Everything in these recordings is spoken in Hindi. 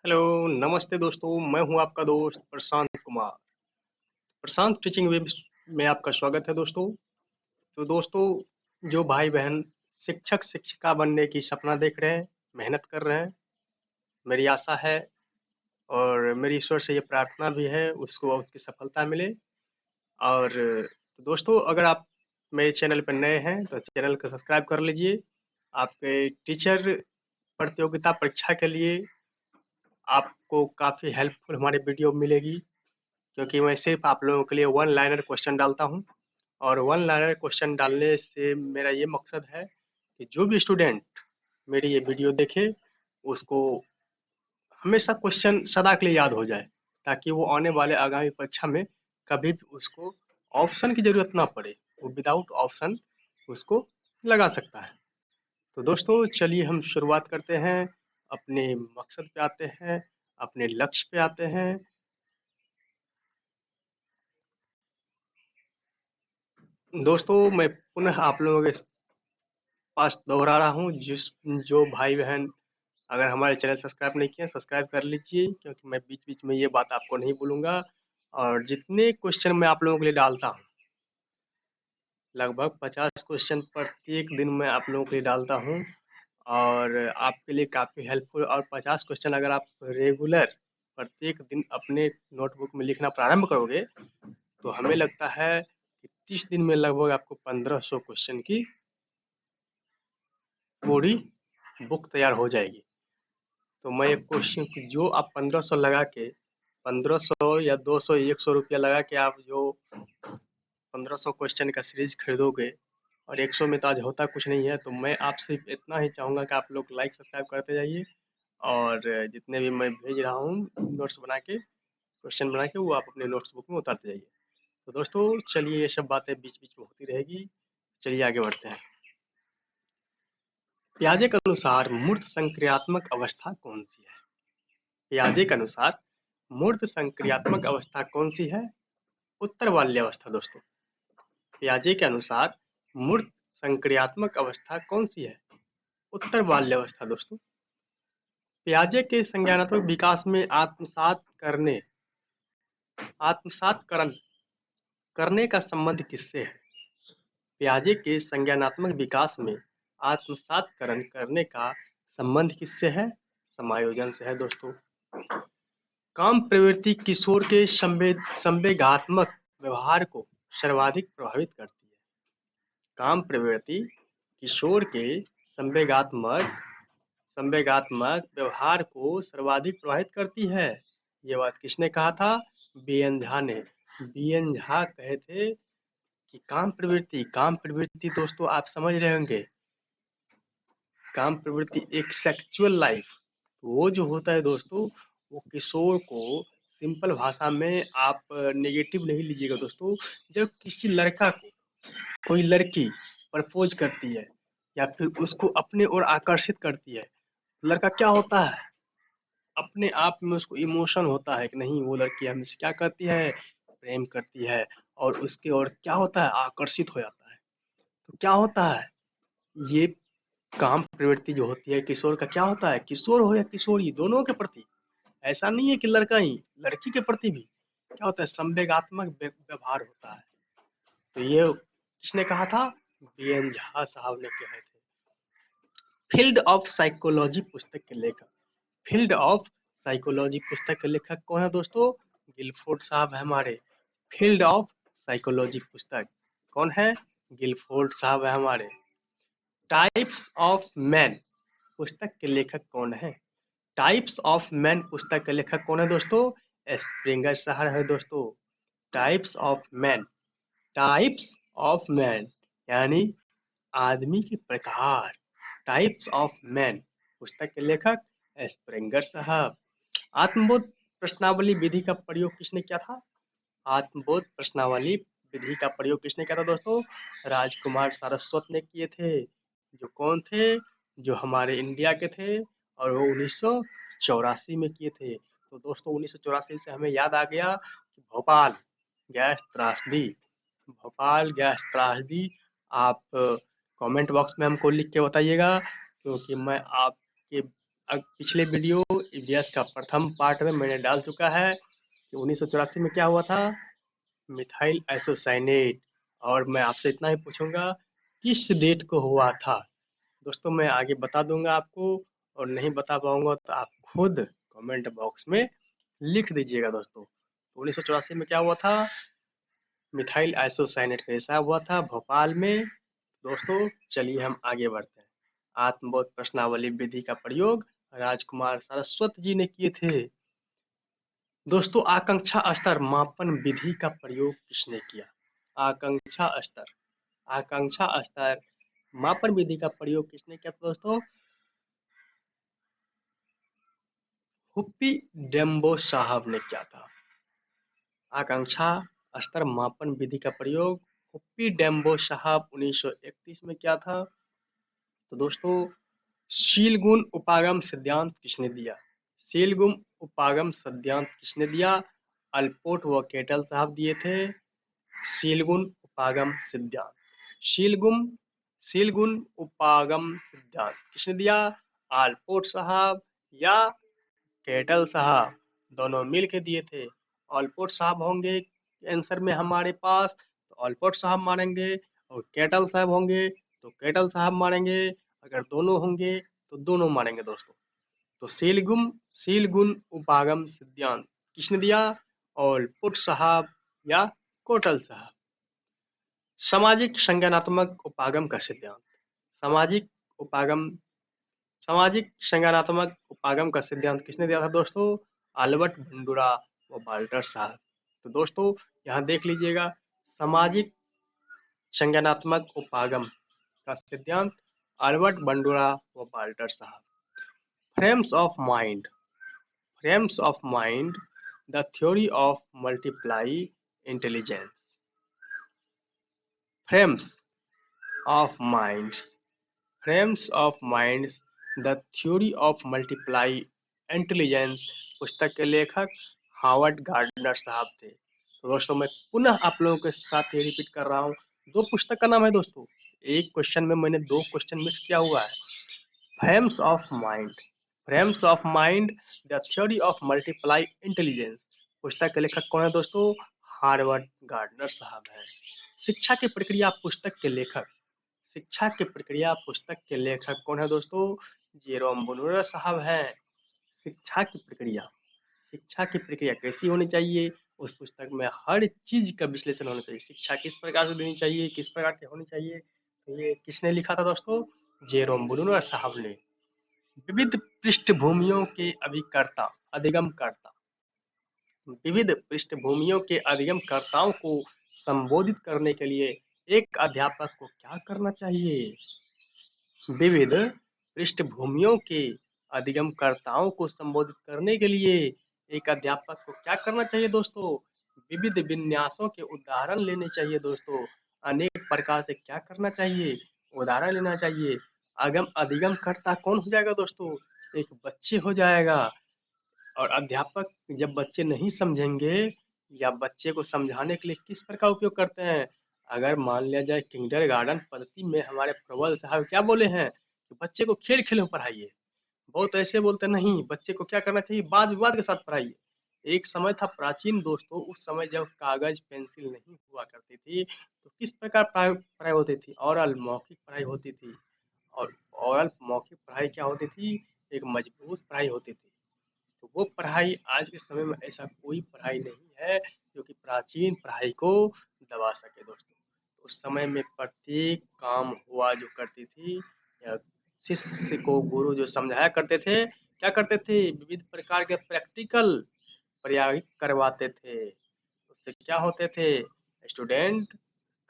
हेलो, नमस्ते दोस्तों। मैं हूं आपका दोस्त प्रशांत कुमार। प्रशांत टीचिंग वेब में आपका स्वागत है दोस्तों। तो दोस्तों, जो भाई बहन शिक्षक शिक्षिका बनने की सपना देख रहे हैं, मेहनत कर रहे हैं, मेरी आशा है और मेरी ईश्वर से ये प्रार्थना भी है उसको उसकी सफलता मिले। और तो दोस्तों, अगर आप मेरे चैनल पर नए हैं तो चैनल को सब्सक्राइब कर लीजिए। आपके टीचर प्रतियोगिता परीक्षा के लिए आपको काफ़ी हेल्पफुल हमारी वीडियो मिलेगी, क्योंकि मैं सिर्फ आप लोगों के लिए वन लाइनर क्वेश्चन डालता हूं। और वन लाइनर क्वेश्चन डालने से मेरा ये मकसद है कि जो भी स्टूडेंट मेरी ये वीडियो देखे उसको हमेशा क्वेश्चन सदा के लिए याद हो जाए, ताकि वो आने वाले आगामी परीक्षा में कभी भी उसको ऑप्शन की जरूरत ना पड़े, वो विदाउट ऑप्शन उसको लगा सकता है। तो दोस्तों, चलिए हम शुरुआत करते हैं, अपने मकसद पे आते हैं, अपने लक्ष्य पे आते हैं। दोस्तों, मैं पुनः आप लोगों के पास दोहरा रहा हूँ, जो भाई बहन अगर हमारे चैनल सब्सक्राइब नहीं किए सब्सक्राइब कर लीजिए, क्योंकि मैं बीच बीच में ये बात आपको नहीं बोलूँगा। और जितने क्वेश्चन मैं आप लोगों के लिए डालता हूँ, लगभग 50 क्वेश्चन प्रत्येक दिन मैं आप लोगों के लिए डालता हूँ, और आपके लिए काफ़ी हेल्पफुल। और 50 क्वेश्चन अगर आप रेगुलर प्रत्येक दिन अपने नोटबुक में लिखना प्रारंभ करोगे तो हमें लगता है कि 30 दिन में लगभग आपको 1500 क्वेश्चन की पूरी बुक तैयार हो जाएगी। तो मैं एक क्वेश्चन जो आप 1500 लगा के, 1500 या 200 100 रुपया लगा के आप जो 1500 क्वेश्चन का सीरीज खरीदोगे, और 100 में तो आज होता कुछ नहीं है, तो मैं आपसे इतना ही चाहूँगा कि आप लोग लाइक सब्सक्राइब करते जाइए। और जितने भी मैं भेज रहा हूँ नोट्स बना के, क्वेश्चन बना के, वो आप अपने नोट्स बुक में उतारते जाइए। तो दोस्तों, चलिए ये सब बातें बीच बीच में होती रहेगी। चलिए आगे बढ़ते हैं। पियाजे के अनुसार मूर्त संक्रियात्मक अवस्था कौन सी है? पियाजे के अनुसार मूर्त संक्रियात्मक अवस्था कौन सी है? उत्तर बाल्य अवस्था दोस्तों। पियाजे के अनुसार मूर्त संक्रियात्मक अवस्था कौन सी है? उत्तर बाल्य अवस्था दोस्तों। पियाजे के संज्ञानात्मक विकास में आत्मसातकरण करने का संबंध किससे है? पियाजे के संज्ञानात्मक विकास में आत्मसातकरण करने का संबंध किससे है? समायोजन से है दोस्तों। काम प्रवृत्ति किशोर के संवेगात्मक व्यवहार को सर्वाधिक प्रभावित करती है। काम प्रवृत्ति किशोर के संवेगात्मक संवेगात्मक व्यवहार को सर्वाधिक प्रभावित करती है। ये बात किसने कहा था? बीएन झा ने। बीएन झा कहे थे कि काम प्रवृत्ति दोस्तों आप समझ रहे होंगे, काम प्रवृत्ति एक सेक्सुअल लाइफ, वो जो होता है दोस्तों, वो किशोर को सिंपल भाषा में आप नेगेटिव नहीं लीजिएगा दोस्तों। जब किसी लड़का को कोई लड़की प्रपोज करती है या फिर उसको अपने ओर आकर्षित करती है, तो लड़का क्या होता है, अपने आप में उसको इमोशन होता है कि नहीं, वो लड़की हमसे क्या करती है, प्रेम करती है, और उसके ओर क्या होता है, आकर्षित हो जाता है। तो क्या होता है, ये काम प्रवृत्ति जो होती है किशोर का, क्या होता है, किशोर हो या किशोरी दोनों के प्रति, ऐसा नहीं है कि लड़का ही, लड़की के प्रति भी क्या होता है, संवेगात्मक व्यवहार होता है। तो ये किसने कहा था? बीएन झा साहब ने कहे थे। फील्ड ऑफ साइकोलॉजी पुस्तक के लेखक, फील्ड ऑफ साइकोलॉजी पुस्तक के लेखक कौन है दोस्तों? गिलफोर्ड साहब है हमारे। फील्ड ऑफ साइकोलॉजी पुस्तक कौन है? गिलफोर्ड साहब है हमारे। टाइप्स ऑफ मैन पुस्तक के लेखक कौन है? टाइप्स ऑफ मैन पुस्तक के लेखक कौन है दोस्तों? स्प्रिंगर साहब है दोस्तों। Types of man, types of man यानी आदमी के प्रकार, टाइप्स ऑफ मैन पुस्तक के लेखक स्प्रिंगर साहब। आत्मबोध प्रश्नावली विधि का प्रयोग किसने किया था? आत्मबोध प्रश्नावली विधि का प्रयोग किसने किया था दोस्तों? राजकुमार सारस्वत ने किए थे। जो कौन थे? जो हमारे इंडिया के थे, और वो 1984 में किए थे। तो दोस्तों 1984 से हमें याद आ गया कि भोपाल गैस त्रासदी, भोपाल गैस त्रासदी आप कमेंट बॉक्स में हमको लिख के बताइएगा, क्योंकि मैं आपके पिछले वीडियो ईवीएस का प्रथम पार्ट में मैंने डाल चुका है कि 1984 में क्या हुआ था, मिथाइल आइसोसाइनेट। और मैं आपसे इतना ही पूछूंगा किस डेट को हुआ था। दोस्तों मैं आगे बता दूंगा आपको, और नहीं बता पाऊंगा तो आप खुद कमेंट बॉक्स में लिख दीजिएगा दोस्तों। तो 1984 में क्या हुआ था, मिथाइल आइसोसाइनेट का ऐसा हुआ था भोपाल में। दोस्तों चलिए हम आगे बढ़ते हैं। आत्मबोध प्रश्नावली विधि का प्रयोग राजकुमार सरस्वत जी ने किए थे। दोस्तों आकांक्षा स्तर मापन विधि का प्रयोग किसने किया। आकांक्षा स्तर, आकांक्षा स्तर मापन विधि का प्रयोग किसने किया था दोस्तों, हुप्पी डेम्बो साहब ने किया था। आकांक्षा स्तर मापन विधि का प्रयोग हुप्पी डेम्बो साहब 1931 में किया था। तो दोस्तों शीलगुण उपागम सिद्धांत किसने दिया, शीलगुण उपागम सिद्धांत किसने दिया, अल्पोर्ट व केटल साहब दिए थे। शीलगुण उपागम सिद्धांत, शीलगुण शीलगुण उपागम सिद्धांत किसने दिया, अल्पोर्ट साहब या केटल साहब, दोनों मिल के दिए थे। अल्पोर्ट साहब होंगे आंसर में हमारे पास तो अल्पोर्ट साहब मानेंगे, और केटल साहब होंगे तो केटल साहब मानेंगे। अगर दोनों होंगे तो दोनों मानेंगे दोस्तों। तो शीलगुण उपागम सिद्धांत किसने दिया, अल्पोर्ट साहब या कोटल साहब। सामाजिक संज्ञानात्मक उपागम का सिद्धांत, सामाजिक उपागम सामाजिक संज्ञानात्मक उपागम का सिद्धांत किसने दिया था दोस्तों, आल्बर्ट बंडूरा व वाल्टर साहब। तो दोस्तों यहाँ देख लीजिएगा, सामाजिक संज्ञानात्मक उपागम का सिद्धांत आल्बर्ट बंडूरा व वाल्टर साहब। Frames of mind, frames of mind the theory of multiply intelligence. Frames of minds, frames of minds the theory of multiply intelligence पुस्तक के लेखक हावर्ड गार्डनर साहब थे। तो दोस्तों मैं पुनः आप लोगों के साथ ये रिपीट कर रहा हूँ, दो पुस्तक का नाम है दोस्तों, एक क्वेश्चन में मैंने दो क्वेश्चन मिस किया हुआ है। Frames of mind, frames of mind the theory of multiply intelligence पुस्तक के लेखक कौन है दोस्तों, हार्वर्ड गार्डनर साहब हैं। शिक्षा की प्रक्रिया पुस्तक के लेखक, शिक्षा की प्रक्रिया पुस्तक के लेखक कौन है दोस्तों, जेरोम ब्रूनर साहब हैं। शिक्षा की प्रक्रिया, शिक्षा की प्रक्रिया कैसी होनी चाहिए, उस पुस्तक में हर चीज का विश्लेषण होना चाहिए। शिक्षा किस प्रकार से देनी चाहिए, किस प्रकार की होनी चाहिए, तो ये किसने लिखा था दोस्तों, जेरोम ब्रूनर साहब ने। विविध पृष्ठभूमियों के अभिकर्ता, अधिगमकर्ता, विविध पृष्ठभूमियों के अधिगमकर्ताओं को संबोधित करने के लिए एक अध्यापक को क्या करना चाहिए। विविध पृष्ठभूमियों के अधिगमकर्ताओं को संबोधित करने के लिए एक अध्यापक को क्या करना चाहिए दोस्तों, विविध विन्यासों के उदाहरण लेने चाहिए दोस्तों। अनेक प्रकार से क्या करना चाहिए, उदाहरण लेना चाहिए। अगम अधिगमकर्ता कौन हो जाएगा दोस्तों, एक बच्चे हो जाएगा। और अध्यापक जब बच्चे नहीं समझेंगे या बच्चे को समझाने के लिए किस प्रकार का उपयोग करते हैं, अगर मान लिया जाए किंडर गार्डन पद्धति में हमारे प्रबल साहब क्या बोले हैं कि बच्चे को खेल खेल में पढ़ाइए, बहुत ऐसे बोलते नहीं, बच्चे को क्या करना चाहिए, वाद विवाद के साथ पढ़ाइए। एक समय था प्राचीन दोस्तों, उस समय जब कागज पेंसिल नहीं हुआ करती थी तो किस प्रकार पढ़ाई पढ़ाई होती थी, ओरल मौखिक पढ़ाई होती थी। और ओरल मौखिक पढ़ाई क्या होती थी, एक मजबूत पढ़ाई होती थी। तो वो पढ़ाई आज के समय में ऐसा कोई पढ़ाई नहीं है जो कि प्राचीन पढ़ाई को दबा सके दोस्तों। तो उस समय में प्रत्येक काम हुआ जो करती थी, या शिष्य को गुरु जो समझाया करते थे, क्या करते थे, विविध प्रकार के प्रैक्टिकल प्रयोग करवाते थे। उससे क्या होते थे, स्टूडेंट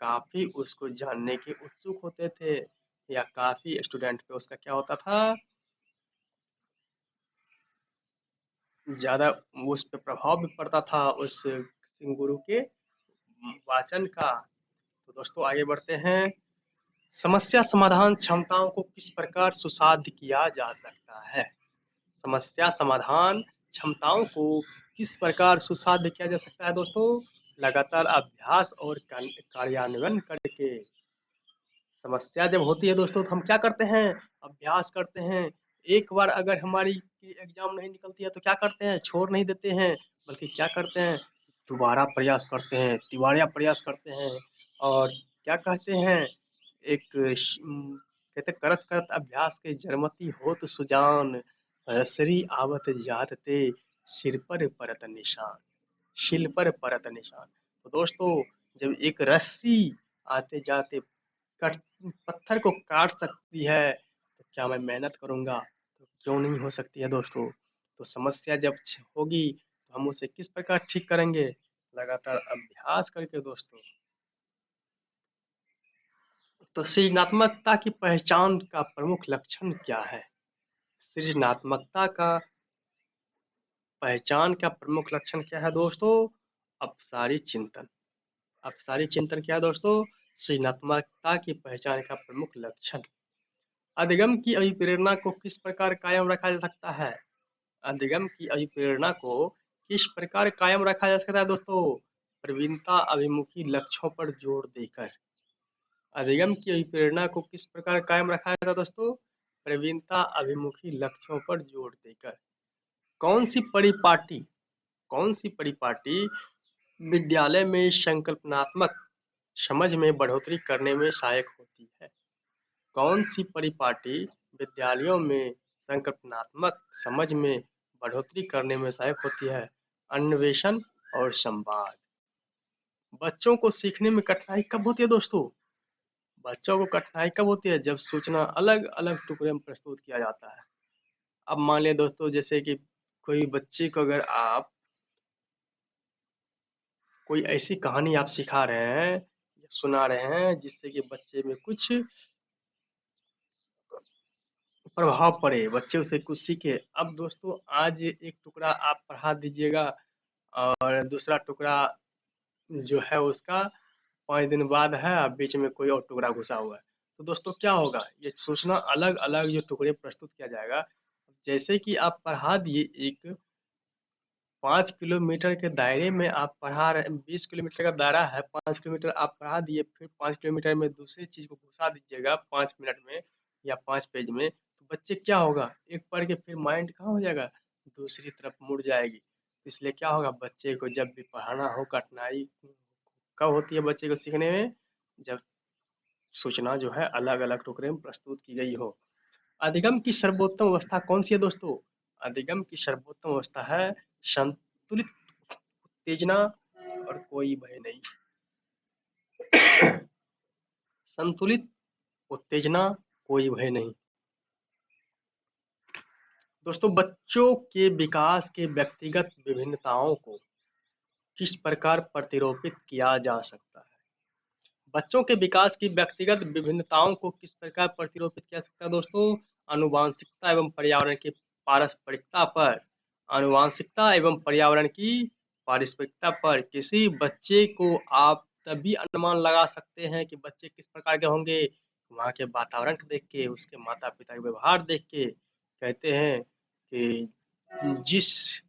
काफी उसको जानने के उत्सुक होते थे, या काफी स्टूडेंट पे उसका क्या होता था, ज्यादा उस पे प्रभाव भी पड़ता था उस गुरु के वाचन का। तो दोस्तों आगे बढ़ते हैं। समस्या समाधान क्षमताओं को किस प्रकार सुसाध्य किया जा सकता है, समस्या समाधान क्षमताओं को किस प्रकार सुसाध्य किया जा सकता है दोस्तों, लगातार अभ्यास और कार्यान्वयन करके। समस्या जब होती है दोस्तों तो हम क्या करते हैं, अभ्यास करते हैं, एक बार अगर हमारी एग्जाम नहीं निकलती है तो क्या करते हैं, छोड़ नहीं देते हैं, बल्कि क्या करते हैं, दोबारा प्रयास करते हैं, तिबारा प्रयास करते हैं। और क्या कहते हैं, कहते करत करत अभ्यास के जरमती होत सुजान, रसरी आवत जात ते सिर पर परत निशान, शिल पर परत निशान। तो दोस्तों, जब एक रस्सी आते जाते कट पत्थर को काट सकती है, तो क्या मैं मेहनत करूंगा तो क्यों नहीं हो सकती है दोस्तों। तो समस्या जब होगी तो हम उसे किस प्रकार ठीक करेंगे, लगातार अभ्यास करके दोस्तों। तो सृजनात्मकता की पहचान का प्रमुख लक्षण क्या है? सृजनात्मकता का पहचान का प्रमुख लक्षण क्या है दोस्तों? अपसारी चिंतन। अपसारी चिंतन क्या है दोस्तों? सृजनात्मकता की पहचान का प्रमुख लक्षण। अधिगम की अभिप्रेरणा को किस प्रकार कायम रखा जा सकता है? अधिगम की अभिप्रेरणा को किस प्रकार कायम रखा जा सकता है दोस्तों? प्रवीणता अभिमुखी लक्ष्यों पर जोर देकर। अधिगम की अभिप्रेरणा को किस प्रकार कायम रखा जाएगा दोस्तों? प्रवीणता अभिमुखी लक्ष्यों पर जोर देकर। कौन सी परिपाटी कौन सी परिपाटी विद्यालय में संकल्पनात्मक समझ में बढ़ोतरी करने में सहायक होती है? कौन सी परिपाटी विद्यालयों में संकल्पनात्मक समझ में बढ़ोतरी करने में सहायक होती है? अन्वेषण और संवाद। बच्चों को सीखने में कठिनाई कब होती है दोस्तों? बच्चों को कठिनाई कब होती है? जब सूचना अलग अलग टुकड़े में प्रस्तुत किया जाता है। अब मान लिया दोस्तों, जैसे कि कोई बच्चे को अगर आप कोई ऐसी कहानी आप सिखा रहे हैं या सुना रहे हैं जिससे कि बच्चे में कुछ प्रभाव पड़े, बच्चे उसे कुछ सीखे। अब दोस्तों, आज एक टुकड़ा आप पढ़ा दीजिएगा और दूसरा टुकड़ा जो है उसका 5 दिन बाद है, बीच में कोई और टुकड़ा घुसा हुआ है। तो दोस्तों क्या होगा, ये सूचना अलग अलग जो टुकड़े प्रस्तुत किया जाएगा। जैसे कि आप पढ़ा दिए एक 5 किलोमीटर के दायरे में, आप पढ़ा रहे 20 किलोमीटर का दायरा है, 5 किलोमीटर आप पढ़ा दिए, फिर 5 किलोमीटर में दूसरी चीज को घुसा दीजिएगा 5 मिनट में या 5 पेज में, तो बच्चे क्या होगा, एक पढ़ के फिर माइंड कहाँ हो जाएगा, दूसरी तरफ मुड़ जाएगी। इसलिए क्या होगा, बच्चे को जब भी पढ़ाना हो, कठिनाई कब होती है बच्चे को सीखने में? जब सूचना जो है अलग अलग टुकड़े में प्रस्तुत की गई हो। अधिगम की सर्वोत्तम अवस्था कौन सी है दोस्तों? अधिगम की सर्वोत्तम अवस्था है संतुलित उत्तेजना और कोई भय नहीं। संतुलित उत्तेजना, कोई भय नहीं। दोस्तों, बच्चों के विकास के व्यक्तिगत विभिन्नताओं को किस प्रकार प्रतिरूपित किया जा सकता है? बच्चों के विकास की व्यक्तिगत विभिन्नताओं को किस प्रकार प्रतिरूपित किया जा सकता है दोस्तों? आनुवांशिकता एवं पर्यावरण की पारस्परिकता पर। आनुवांशिकता एवं पर्यावरण की पारस्परिकता पर किसी बच्चे को आप तभी अनुमान लगा सकते हैं कि बच्चे किस प्रकार के होंगे, वहाँ के वातावरण को देख के, उसके माता पिता के व्यवहार देख के। कहते हैं कि जिस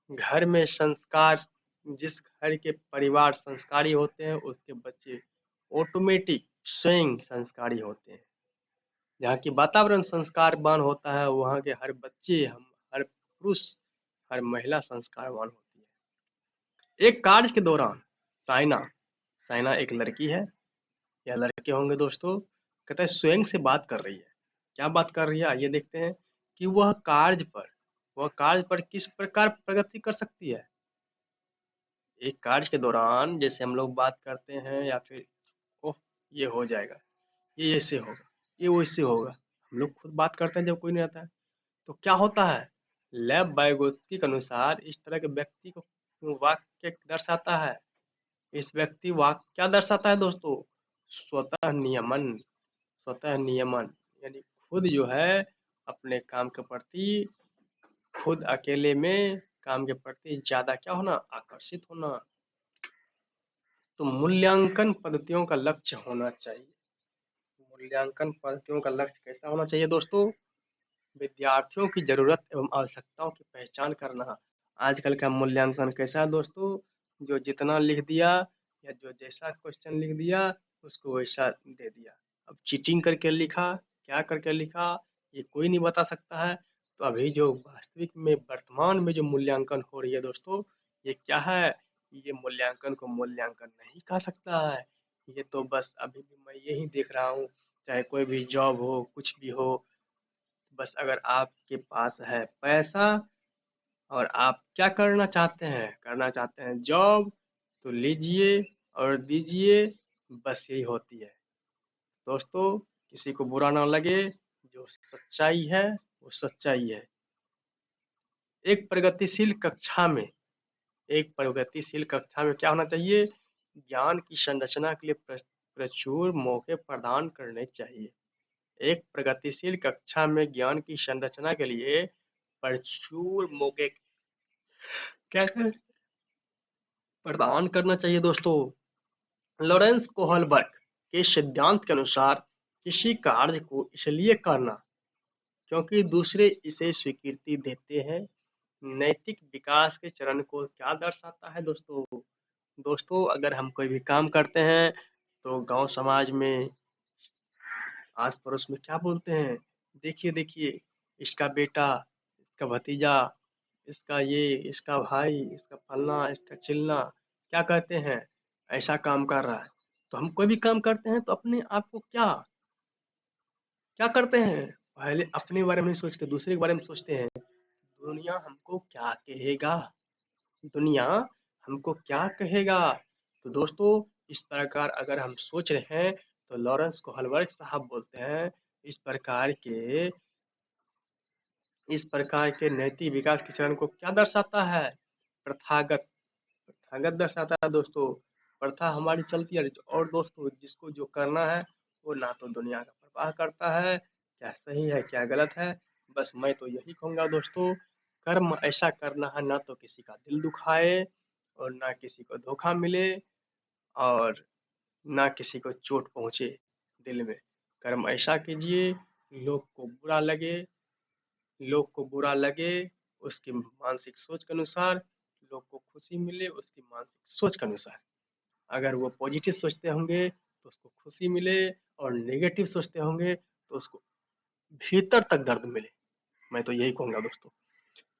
घर में संस्कार जिस घर के परिवार संस्कारी होते हैं, उसके बच्चे ऑटोमेटिक स्वयं संस्कारी होते हैं। जहाँ की वातावरण संस्कारवान होता है, वहाँ के हर बच्चे, हम हर पुरुष, हर महिला संस्कारवान होती है। एक कार्य के दौरान साइना साइना एक लड़की है या लड़के होंगे दोस्तों, कहते हैं स्वयं से बात कर रही है। क्या बात कर रही है, आइए देखते हैं कि वह कार्य पर किस प्रकार प्रगति कर सकती है। एक कार्य के दौरान जैसे हम लोग बात करते हैं या फिर ओह ये हो जाएगा, ये ऐसे होगा, ये वैसे होगा, हम लोग खुद बात करते हैं जब कोई नहीं आता है। तो क्या होता है, लैब बायोगोत्स्की के अनुसार इस तरह के व्यक्ति को वाक्य दर्शाता है। इस व्यक्ति वाक्य क्या दर्शाता है दोस्तों? स्वतः नियमन। स्वतः नियमन यानी खुद जो है अपने काम के प्रति, खुद अकेले में काम के प्रति ज्यादा क्या होना, आकर्षित होना। तो मूल्यांकन पद्धतियों का लक्ष्य होना चाहिए। मूल्यांकन पद्धतियों का लक्ष्य कैसा होना चाहिए दोस्तों? विद्यार्थियों की जरूरत एवं आवश्यकताओं की पहचान करना। आजकल का मूल्यांकन कैसा है दोस्तों? जो जितना लिख दिया या जो जैसा क्वेश्चन लिख दिया उसको वैसा दे दिया। अब चीटिंग करके लिखा, क्या करके लिखा, ये कोई नहीं बता सकता है। तो अभी जो वास्तविक में वर्तमान में जो मूल्यांकन हो रही है दोस्तों, ये क्या है? ये मूल्यांकन को मूल्यांकन नहीं कह सकता है। ये तो बस अभी भी मैं यही देख रहा हूँ, चाहे कोई भी जॉब हो, कुछ भी हो, बस अगर आपके पास है पैसा और आप क्या करना चाहते हैं? करना चाहते हैं जॉब, तो लीजिए और दीजिए, बस यही होती है। दोस्तों, किसी को बुरा ना लगे, जो सच्चाई है वो सच्चाई है। एक प्रगतिशील कक्षा में एक प्रगतिशील कक्षा में क्या होना चाहिए? ज्ञान की संरचना के लिए प्रचुर मौके प्रदान करने चाहिए। एक प्रगतिशील कक्षा में ज्ञान की संरचना के लिए प्रचुर मौके कैसे प्रदान करना चाहिए दोस्तों? लॉरेंस कोहलबर्ग के सिद्धांत के अनुसार किसी कार्य को इसलिए करना क्योंकि दूसरे इसे स्वीकृति देते हैं। नैतिक विकास के चरण को क्या दर्शाता है दोस्तों? दोस्तों, अगर हम कोई भी काम करते हैं तो गांव समाज में, आस पड़ोस में क्या बोलते हैं? देखिए देखिए, इसका बेटा, इसका भतीजा, इसका ये, इसका भाई, इसका फलना, इसका चिलना, क्या कहते हैं? ऐसा काम कर रहा है। तो हम कोई भी काम करते हैं तो अपने आप को क्या क्या करते हैं? पहले अपने बारे में नहीं सोचते, दूसरे के बारे में सोचते हैं। दुनिया हमको क्या कहेगा? दुनिया हमको क्या कहेगा? तो दोस्तों, इस प्रकार अगर हम सोच रहे हैं तो लॉरेंस कोहलबर्ग साहब बोलते हैं, इस प्रकार के इस प्रकार के नैतिक विकास के चरण को क्या दर्शाता है? प्रथागत प्रथागत दर्शाता है दोस्तों। प्रथा हमारी चलती है, और दोस्तों जिसको जो करना है वो ना तो दुनिया का परवाह करता है, क्या सही है क्या गलत है। बस मैं तो यही कहूँगा दोस्तों, कर्म ऐसा करना है ना तो किसी का दिल दुखाए और ना किसी को धोखा मिले और ना किसी को चोट पहुँचे दिल में। कर्म ऐसा कीजिए, लोग को बुरा लगे लोग को बुरा लगे उसकी मानसिक सोच के अनुसार, लोग को खुशी मिले उसकी मानसिक सोच के अनुसार। अगर वो पॉजिटिव सोचते होंगे तो उसको खुशी मिले, और नेगेटिव सोचते होंगे तो उसको भीतर तक दर्द मिले। मैं तो यही कहूंगा दोस्तों।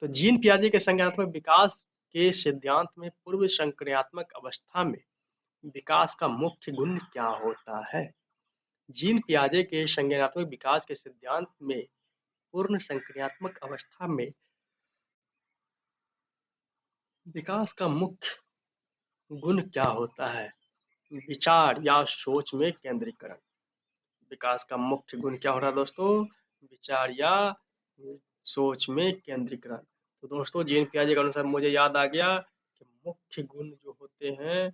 तो जीन पियाजे के संज्ञानात्मक विकास के सिद्धांत में पूर्व संक्रियात्मक अवस्था में विकास का मुख्य गुण क्या होता है? जीन पियाजे के संज्ञानात्मक विकास के सिद्धांत में पूर्ण संक्रियात्मक अवस्था में विकास का मुख्य गुण क्या होता है? विचार या सोच में केंद्रीकरण। विकास का मुख्य गुण क्या हो रहा है दोस्तों? विचार या सोच में केंद्रीकरण। तो दोस्तों, जीन पियाजे के अनुसार मुझे याद आ गया कि मुख्य गुण जो होते हैं,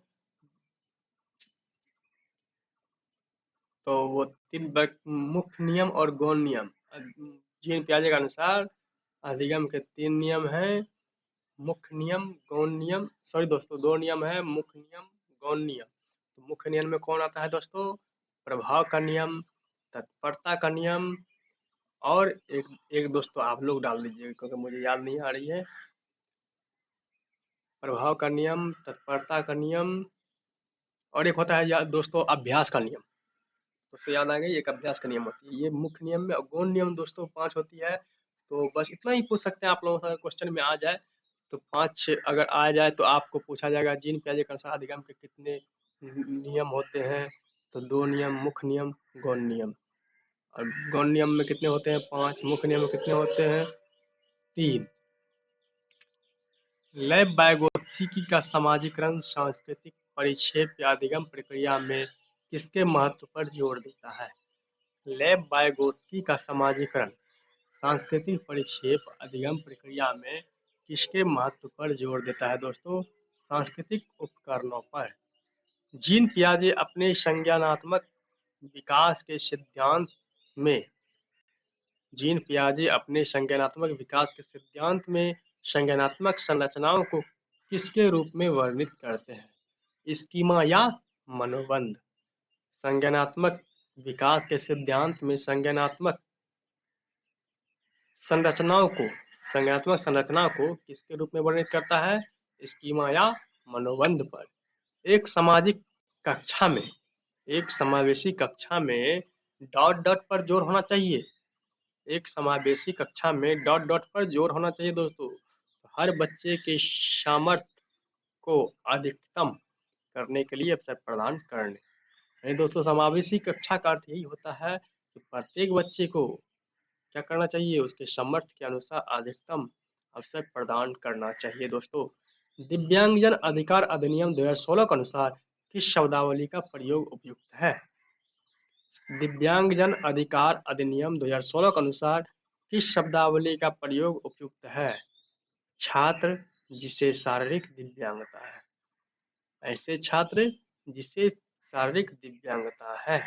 तो वो मुख्य नियम और गौण नियम। जीन पियाजे के अनुसार अधिगम के 3 नियम हैं, मुख्य नियम, गौण नियम। सॉरी दोस्तों, 2 नियम है, मुख्य नियम, गौण नियम। तो मुख्य नियम में कौन आता है दोस्तों? प्रभाव का नियम, तत्परता का नियम, और एक एक दोस्तों आप लोग डाल दीजिएगा क्योंकि मुझे याद नहीं आ रही है। प्रभाव का नियम, तत्परता का नियम, और एक होता है दोस्तों अभ्यास का नियम। दोस्तों याद आ गई, एक अभ्यास का नियम होती है। ये मुख्य नियम में, और गौण नियम दोस्तों 5 होती है। तो बस इतना ही पूछ सकते हैं आप लोगों से, क्वेश्चन में आ जाए तो 5 अगर आ जाए तो आपको पूछा जाएगा जीन पियाजे के अनुसार अधिगम के कितने नियम होते हैं? तो 2 नियम, मुख्य नियम, गौण नियम। और गौण नियम में कितने होते हैं? 5। मुख्य नियम में कितने होते हैं? 3। लैब वाइगोत्स्की का समाजीकरण सांस्कृतिक परिक्षेप या अधिगम प्रक्रिया में किसके महत्व पर जोर देता है? लेब वाइगोत्स्की का समाजीकरण सांस्कृतिक परिक्षेप अधिगम प्रक्रिया में किसके महत्व पर जोर देता है दोस्तों? सांस्कृतिक उपकरणों पर। जीन पियाजे अपने संज्ञानात्मक विकास के सिद्धांत में जीन पियाजे अपने संज्ञानात्मक विकास के सिद्धांत में संज्ञानात्मक संरचनाओं को किसके रूप में वर्णित करते हैं? स्कीमा या मनोबंध। संज्ञानात्मक विकास के सिद्धांत में संरचनाओं को संज्ञानात्मक संरचना को किसके रूप में वर्णित करता है? स्कीमा या मनोबंध पर। एक सामाजिक कक्षा में एक समावेशी कक्षा में डॉट डॉट पर जोर होना चाहिए। एक समावेशी कक्षा में डॉट डॉट पर जोर होना चाहिए दोस्तों। हर बच्चे के सामर्थ्य को अधिकतम करने के लिए अवसर प्रदान करने। नहीं दोस्तों, समावेशी कक्षा का अर्थ यही होता है कि प्रत्येक बच्चे को क्या करना चाहिए, उसके सामर्थ्य के अनुसार अधिकतम अवसर प्रदान करना चाहिए दोस्तों। दिव्यांगजन अधिकार अधिनियम 2016 के अनुसार किस शब्दावली का प्रयोग उपयुक्त है? दिव्यांगजन अधिकार अधिनियम 2016 के अनुसार किस शब्दावली का प्रयोग उपयुक्त है? छात्र जिसे शारीरिक दिव्यांगता है। ऐसे छात्र जिसे शारीरिक दिव्यांगता है।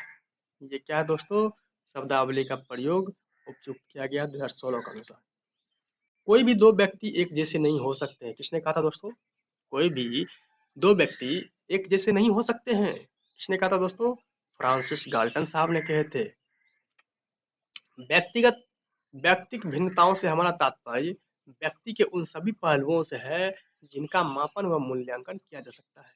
ये क्या है दोस्तों? शब्दावली का प्रयोग उपयुक्त किया गया 2016 के अनुसार। कोई भी दो व्यक्ति एक जैसे नहीं हो सकते हैं। किसने कहा था दोस्तों? कोई भी दो व्यक्ति एक जैसे नहीं हो सकते हैं। किसने कहा था दोस्तों? फ्रांसिस गाल्टन साहब ने कहे थे। व्यक्तिगत व्यक्तिक भिन्नताओं से हमारा तात्पर्य व्यक्ति के उन सभी पहलुओं से है जिनका मापन व मूल्यांकन किया जा सकता है।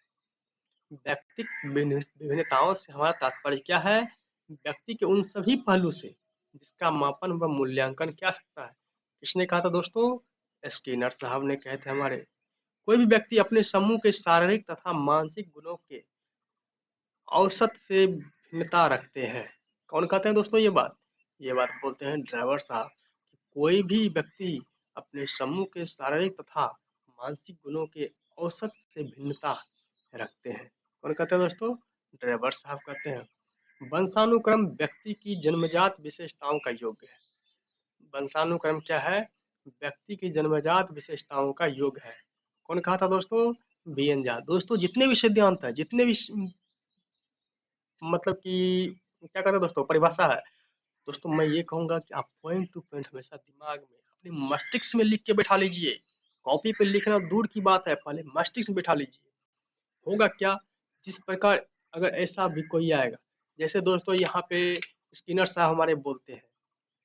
व्यक्तिक विभिन्नताओं से हमारा तात्पर्य क्या है? व्यक्ति के उन सभी पहलू से जिसका मापन व मूल्यांकन किया जा सकता है। किसने कहा था दोस्तों? स्किनर साहब ने कहे थे हमारे। कोई भी व्यक्ति अपने समूह के शारीरिक तथा मानसिक गुणों के औसत से भिन्नता रखते हैं। कौन कहते हैं दोस्तों ये बात? ये बात बोलते हैं ड्राइवर साहब। कोई भी व्यक्ति अपने समूह के शारीरिक तथा मानसिक गुणों के औसत से भिन्नता रखते हैं। कौन कहते हैं दोस्तों? ड्राइवर साहब कहते हैं। वंशानुक्रम व्यक्ति की जन्मजात विशेषताओं का योग है। वंशानुक्रम क्या है? व्यक्ति की जन्मजात विशेषताओं का योग है। कौन कहा था दोस्तों? बी.एन. झा। दोस्तों जितने भी सिद्धांत है, जितने भी मतलब कि क्या कहते हैं दोस्तों, परिभाषा है दोस्तों, मैं ये कहूंगा कि आप पॉइंट टू पॉइंट हमेशा दिमाग में अपने मस्तिष्क में लिख के बैठा लीजिए। कॉपी पे लिखना दूर की बात है, पहले मस्तिष्क में बैठा लीजिए। होगा क्या, जिस प्रकार अगर ऐसा भी कोई आएगा, जैसे दोस्तों यहाँ पे स्किनर साहब हमारे बोलते हैं,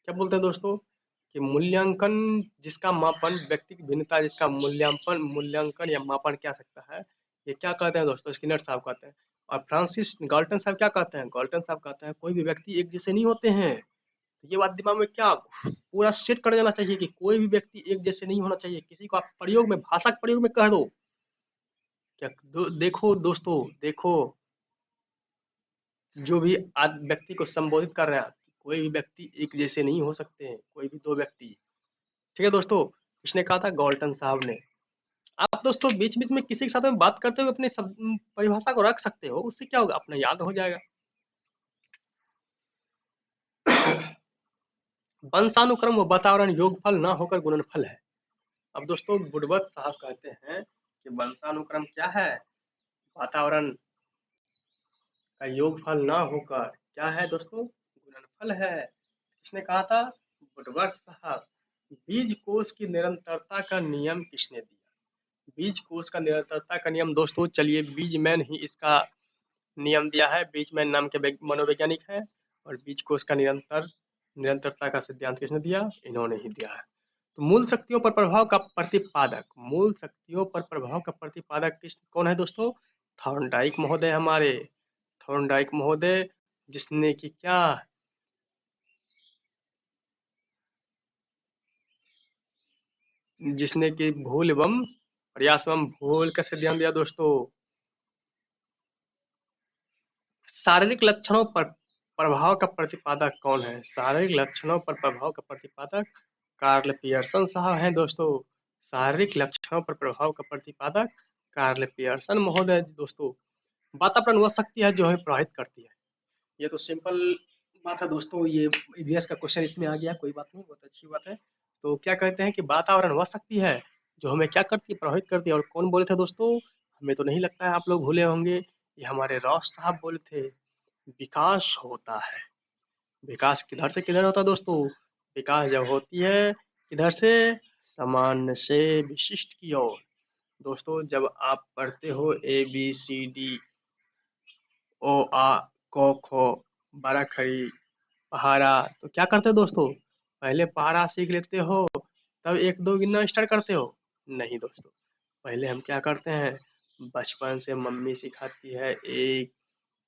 क्या बोलते हैं दोस्तों, कि मूल्यांकन जिसका मापन व्यक्ति की भिन्नता जिसका मूल्यांकन मूल्यांकन या मापन क्या सकता है, ये क्या कहते हैं दोस्तों? स्किनर साहब कहते हैं। और फ्रांसिस गाल्टन साहब क्या कहते हैं? गाल्टन साहब कहते हैं कोई भी व्यक्ति एक जैसे नहीं होते हैं। तो ये बात दिमाग में क्या पूरा सेट कर देना चाहिए कि कोई भी व्यक्ति एक जैसे नहीं होना चाहिए। किसी को आप प्रयोग में, भाषा के प्रयोग में कह दो क्या देखो दोस्तों, देखो जो भी आज व्यक्ति को संबोधित कर रहा है, कोई भी व्यक्ति एक जैसे नहीं हो सकते हैं, कोई भी दो व्यक्ति। ठीक है दोस्तों, इसने कहा था गॉल्टन साहब ने। आप दोस्तों बीच बीच में किसी के साथ में बात करते हुए अपनी परिभाषा को रख सकते हो, उससे क्या होगा, अपना याद हो जाएगा। वंशानुक्रम व वातावरण योगफल न होकर गुणनफल है। अब दोस्तों बुडवत साहब कहते हैं कि वंशानुक्रम क्या है, वातावरण का योगफल न होकर क्या है दोस्तों, गुणनफल है। किसने कहा था? बुडवर्थ साहब। बीज कोश की निरंतरता का नियम किसने दिया? बीज कोश का निरंतरता का नियम दोस्तों, चलिए बीजमैन ही इसका नियम दिया है। बीजमैन नाम के मनोवैज्ञानिक है। और बीज कोश का निरंतरता का सिद्धांत किसने दिया? इन्होंने ही दिया है। तो मूल शक्तियों पर प्रभाव का प्रतिपादक, मूल शक्तियों पर प्रभाव का प्रतिपादक कौन है दोस्तों? थॉर्नडाइक महोदय हमारे। थॉर्नडाइक महोदय, जिसने कि क्या, जिसने कि भूल एवं प्रयास एवं भूल का सिद्धांत दिया दोस्तों। शारीरिक लक्षणों पर प्रभाव का प्रतिपादक कौन है? शारीरिक लक्षणों पर प्रभाव का प्रतिपादक कार्ल पियर्सन साहब हैं दोस्तों। शारीरिक लक्षणों पर प्रभाव का प्रतिपादक कार्ल पियर्सन महोदय दोस्तों। वातावरण वह शक्ति है जो हमें प्रभावित करती है। ये तो सिंपल बात है दोस्तों, ये ईवीएस का क्वेश्चन इसमें आ गया, कोई बात नहीं, बहुत अच्छी बात है। तो क्या कहते हैं कि वातावरण वह शक्ति है जो हमें क्या करती है, प्रभावित करती है। और कौन बोले थे दोस्तों? हमें तो नहीं लगता है आप लोग भूले होंगे, ये हमारे रॉस साहब बोले थे। विकास होता है। विकास किधर से किधर होता है दोस्तों? विकास जब होती है किधर से? सामान्य से विशिष्ट की ओर। दोस्तों जब आप पढ़ते हो A B C D O आ क ख बड़ा खड़ी पहाड़ा, तो क्या करते हो दोस्तों? पहले पहाड़ा सीख लेते हो, तब एक दो गिनना स्टार्ट करते हो? नहीं दोस्तों, पहले हम क्या करते हैं, बचपन से मम्मी सिखाती है एक,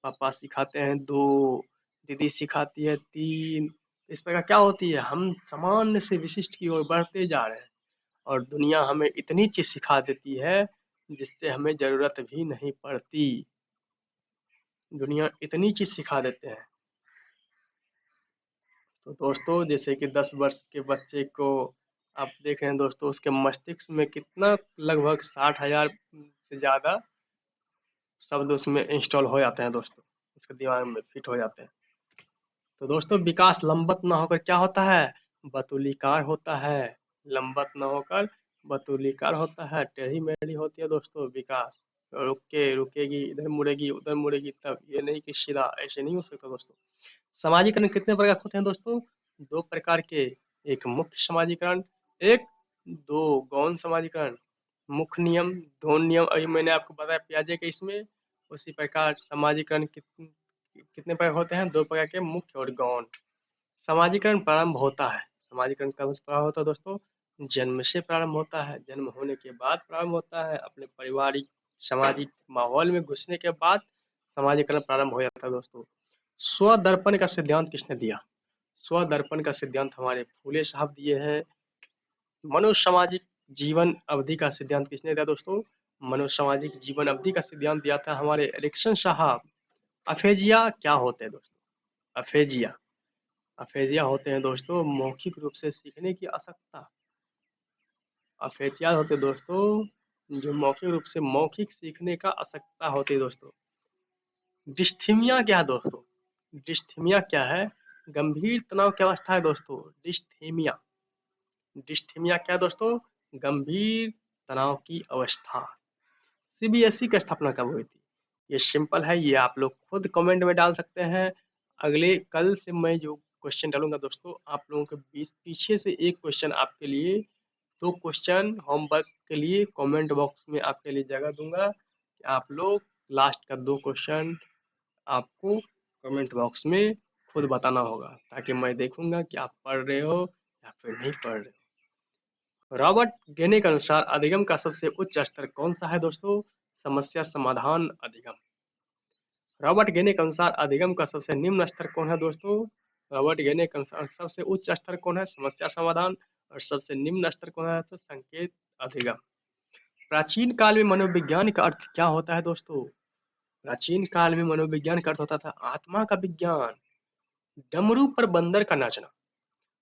पापा सिखाते हैं दो, दीदी सिखाती है तीन, इस प्रकार क्या होती है, हम सामान्य से विशिष्ट की ओर बढ़ते जा रहे हैं और दुनिया हमें इतनी चीज सिखा देती है जिससे हमें जरूरत भी नहीं पड़ती। दुनिया इतनी चीज सिखा देते हैं। तो दोस्तों जैसे कि 10 वर्ष के बच्चे को आप देख रहे हैं दोस्तों, उसके मस्तिष्क में कितना लगभग 60,000 से ज्यादा शब्द उसमें इंस्टॉल हो जाते हैं दोस्तों, उसके दिमाग में फिट हो जाते हैं। तो दोस्तों विकास लंबत ना होकर क्या होता है, बतुलिकार होता है। लंबत ना होकर बतुलिकार होता है, टेढ़ी मेढ़ी होती है दोस्तों विकास। रुकेगी, इधर मुड़ेगी उधर मुड़ेगी, तब ये नहीं कि सीधा, ऐसे नहीं हो सकता दोस्तों। समाजीकरण कितने प्रकार के होते हैं दोस्तों, दो प्रकार के। एक मुख्य समाजीकरण, एक दो गौण समाजीकरण। मुख्य नियम, दो नियम अभी मैंने आपको बताया पियाजे के इसमें। उसी प्रकार समाजीकरण कितने प्रकार होते हैं, दो प्रकार के, मुख्य और गौण। समाजीकरण प्रारंभ होता है, समाजीकरण कब से प्रारंभ होता है दोस्तों, जन्म से प्रारंभ होता है। जन्म होने के बाद प्रारंभ होता है, अपने पारिवारिक सामाजिक माहौल में घुसने के बाद समाजीकरण प्रारंभ हो जाता है दोस्तों। स्वदर्पण का सिद्धांत किसने दिया, स्वदर्पण का सिद्धांत हमारे फूले साहब दिए हैं। मनुष्य सामाजिक जीवन अवधि का सिद्धांत किसने दिया दोस्तों, मनुष्य सामाजिक जीवन अवधि का सिद्धांत दिया था हमारे एरिक्सन साहब। अफेजिया क्या होते हैं दोस्तों, अफेजिया, अफेजिया होते हैं दोस्तों मौखिक रूप से सीखने की असक्ता। अफेजिया होते हैं दोस्तों जो मौखिक रूप से मौखिक सीखने का असक्ता होती है दोस्तों। डिस्थीमिया क्या है दोस्तों, डिस्थीमिया क्या है, गंभीर तनाव की अवस्था है दोस्तों। डिस्थीमिया, डिस्थीमिया क्या है दोस्तों, गंभीर तनाव की अवस्था। सीबीएसई की स्थापना कब हुई थी, ये सिंपल है, ये आप लोग खुद कमेंट में डाल सकते हैं। अगले कल से मैं जो क्वेश्चन डालूंगा दोस्तों, आप लोगों के बीच पीछे से एक क्वेश्चन आपके लिए, दो क्वेश्चन होमवर्क के लिए कमेंट बॉक्स में आपके लिए जगह दूंगा कि आप लोग लास्ट का दो क्वेश्चन आपको कमेंट बॉक्स में खुद बताना होगा, ताकि मैं देखूंगा कि आप पढ़ रहे हो या फिर नहीं पढ़ रहे हो। रॉबर्ट गेने के अनुसार अधिगम का सबसे उच्च स्तर कौन सा है दोस्तों, समस्या समाधान अधिगम। रॉबर्ट गेने के अनुसार अधिगम का सबसे निम्न स्तर कौन है दोस्तों, रॉबर्ट गेने के अनुसार सबसे उच्च स्तर कौन है, समस्या समाधान, और सबसे निम्न स्तर कौन है, तो संकेत अधिगम। प्राचीन काल में मनोविज्ञान का अर्थ क्या होता है दोस्तों, प्राचीन काल में मनोविज्ञान का अर्थ होता था आत्मा का विज्ञान। डमरू पर बंदर का नाचना,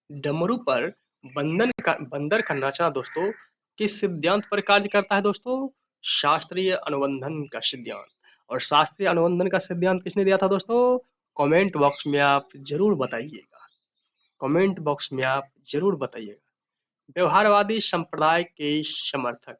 डमरू पर बंदर का नाचना दोस्तों किस सिद्धांत पर कार्य करता है दोस्तों, शास्त्रीय अनुबंधन का सिद्धांत। और शास्त्रीय अनुबंधन का सिद्धांत किसने दिया था दोस्तों, कमेंट बॉक्स में आप जरूर बताइएगा, कमेंट बॉक्स में आप जरूर बताइएगा। व्यवहारवादी संप्रदाय के समर्थक,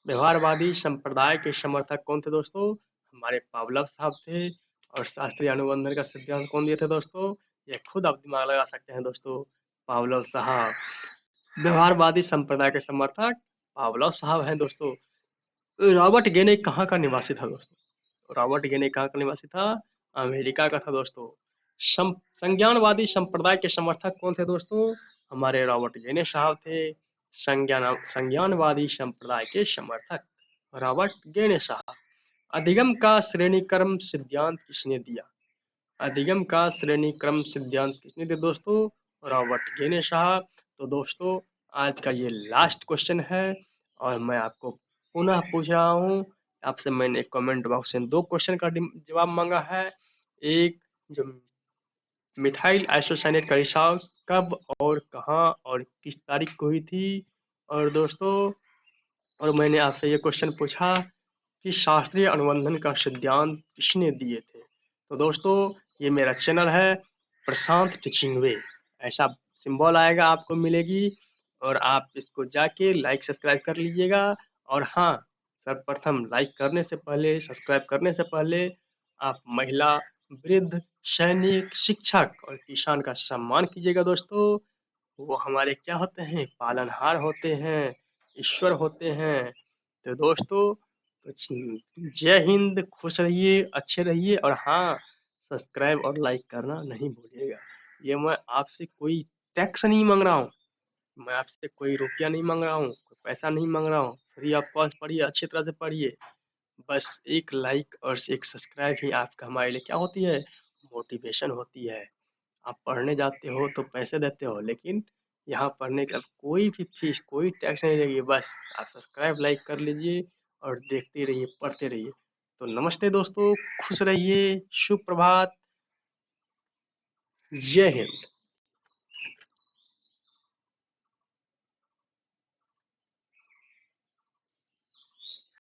व्यवहारवादी संप्रदाय के समर्थक कौन थे दोस्तों, हमारे पावलव साहब थे। और शास्त्रीय अनुबंधन का सिद्धांत कौन दिए थे दोस्तों, ये खुद आप दिमाग लगा सकते हैं दोस्तों, पावलव साहब। व्यवहारवादी संप्रदाय के समर्थक पावलव साहब हैं दोस्तों। रॉबर्ट गेने कहाँ का निवासी था दोस्तों, रॉबर्ट गेने कहाँ का निवासी था, अमेरिका का था दोस्तों। संज्ञानवादी संप्रदाय के समर्थक कौन थे दोस्तों, हमारे रॉबर्ट गेने साहब थे। संज्ञानवादी संप्रदाय के समर्थक रॉबर्ट गेने साहब। अधिगम का श्रेणी क्रम सिद्धांत किसने दिया, अधिगम का श्रेणी क्रम सिद्धांत किसने दिया दोस्तों, रॉबर्ट गेने साहब। तो दोस्तों आज का ये लास्ट क्वेश्चन है और मैं आपको पुनः पूछ रहा हूँ आपसे, मैंने कमेंट बॉक्स में दो क्वेश्चन का जवाब मांगा है। एक, जो मिथाइल आइसोसाइनेट का रिसाव कब और कहाँ और किस तारीख को हुई थी। और दोस्तों, और मैंने आपसे ये क्वेश्चन पूछा कि शास्त्रीय अनुबंधन का सिद्धांत किसने दिए थे। तो दोस्तों ये मेरा चैनल है प्रशांत टीचिंग वे, ऐसा सिंबल आएगा आपको मिलेगी, और आप इसको जाके लाइक सब्सक्राइब कर लीजिएगा। और हाँ, सर्वप्रथम लाइक करने से पहले, सब्सक्राइब करने से पहले आप महिला, वृद्ध, सैनिक, शिक्षक और किसान का सम्मान कीजिएगा दोस्तों। वो हमारे क्या होते हैं, पालनहार होते हैं, ईश्वर होते हैं। तो दोस्तों, तो जय हिंद, खुश रहिए, अच्छे रहिए, और हाँ, सब्सक्राइब और लाइक करना नहीं भूलिएगा। ये मैं आपसे कोई टैक्स नहीं मांग रहा हूँ, मैं आपसे कोई रुपया नहीं मांग रहा हूँ, कोई पैसा नहीं मांग रहा हूँ। फ्री ऑफ कॉस्ट पढ़िए, अच्छी तरह से पढ़िए। बस एक लाइक और एक सब्सक्राइब ही आपका हमारे लिए क्या होती है, मोटिवेशन होती है। आप पढ़ने जाते हो तो पैसे देते हो, लेकिन यहाँ पढ़ने का कोई भी फीस, कोई टैक्स नहीं लगेगी। बस आप सब्सक्राइब लाइक कर लीजिए और देखते रहिए, पढ़ते रहिए। तो नमस्ते दोस्तों, खुश रहिए, शुभ प्रभात, जय हिंद।